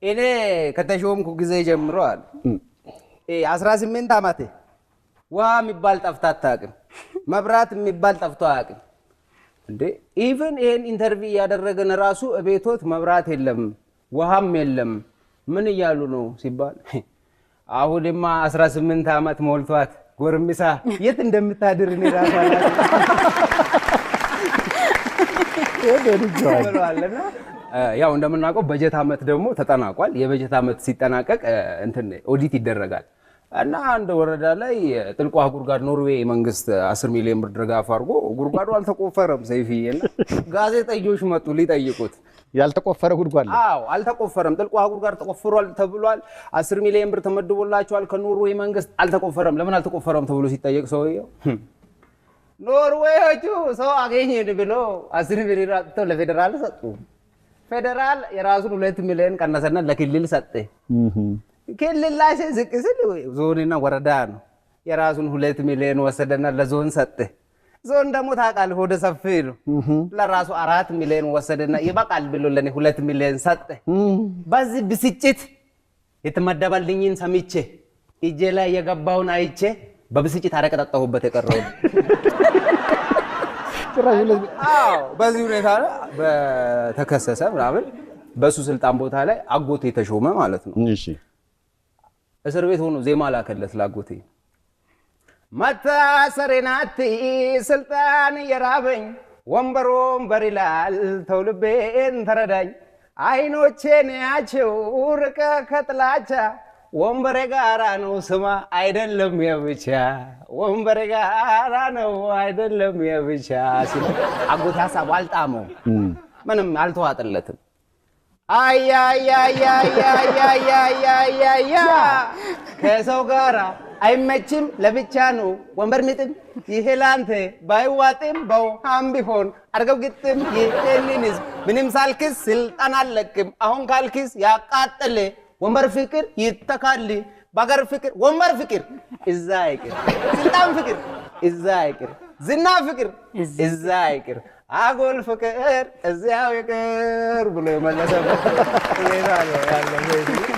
እኔ ከተሾምኩ ጊዜ ጀምሯል 18 አመት ውሃ የሚባል ጠፍቶ አታውቅም። መብራት የሚባል ጠፍቶ አያውቅም። እንዴ ኢቭን ይሄን ኢንተርቪው ያደረገን ራሱ እቤቶት መብራት የለም ውሃም የለም ምን እያሉ ነው ሲባል አሁንማ 18 አመት ሞልቷት ጎርምሳ የት እንደምታድር እኔ ራሱ አላውቅም። ያው እንደምናውቀው በጀት አመት ደግሞ ተጠናቋል። የበጀት አመት ሲጠናቀቅ እንትን ኦዲት ይደረጋል እና አንድ ወረዳ ላይ ጥልቋ ጉድጓድ ኖርዌይ መንግስት 10 ሚሊዮን ብር ድጋፍ አድርጎ ጉድጓዱ አልተቆፈረም። ሰይፍዬና ጋዜጠኞች መጡ ሊጠይቁት ያልተቆፈረ ጉድጓድ አዎ አልተቆፈረም። ጥልቋ ጉድጓድ ተቆፍሯል ተብሏል። 10 ሚሊዮን ብር ተመድቦላቸዋል ከኖርዌይ መንግስት አልተቆፈረም። ለምን አልተቆፈረም ተብሎ ሲጠየቅ ሰውየው ኖርዌዮቹ ሰው አገኘን ብሎ 10 ሚሊዮን አጥተው ለፌደራል ሰጡ። ፌደራል የራሱን 2 ሚሊዮን ቀነሰና ለክልል ሰጠ። ክልል ላይ ዝቅ ሲል ዞንና ወረዳ ነው የራሱን 2 ሚሊዮን ወሰደና ለዞን ሰጠ። ዞን ደግሞ ታውቃለህ ወደ ሰፊ ነው ለራሱ 4 ሚሊዮን ወሰደና ይበቃል ብሎ ለኔ 2 ሚሊዮን ሰጠ። በዚህ ብስጭት የተመደበልኝን ሰምቼ እጄ ላይ የገባውን አይቼ በብስጭት አረቀጣጣሁበት የቀረው አዎ በዚህ ሁኔታ በተከሰሰ ምናምን በሱ ስልጣን ቦታ ላይ አጎቴ ተሾመ ማለት ነው። እሺ እስር ቤት ሆኖ ዜማ ላከለት ላጎቴ መታሰሬናት ስልጣን የራበኝ ወንበር ወንበር ይላል ተው ልቤን ተረዳኝ አይኖቼን ያቸው ርቀ ከጥላቻ ወንበሬ ጋራ ነው ስማ አይደለም የብቻ ወንበሬ ጋራ ነው አይደለም የብቻ ሲል አጎቴ ሀሳቡ አልጣመው ምንም አልተዋጠለትም። አያያያያያያያያ ከሰው ጋራ አይመችም ለብቻ ነው ወንበር ምጥም ይሄ ላንተ ባይዋጥም በውሃም ቢሆን አርገው ግጥም ይሄንን ህዝብ ምንም ሳልክስ ስልጣን አለቅም አሁን ካልክስ ያቃጠለ ወንበር ፍቅር ይተካል ባገር ፍቅር ወንበር ፍቅር እዛ አይቅር ስልጣን ፍቅር እዛ አይቅር ዝና ፍቅር እዛ አይቅር አጎል ፍቅር እዚያው ይቅር ብሎ የመለሰበት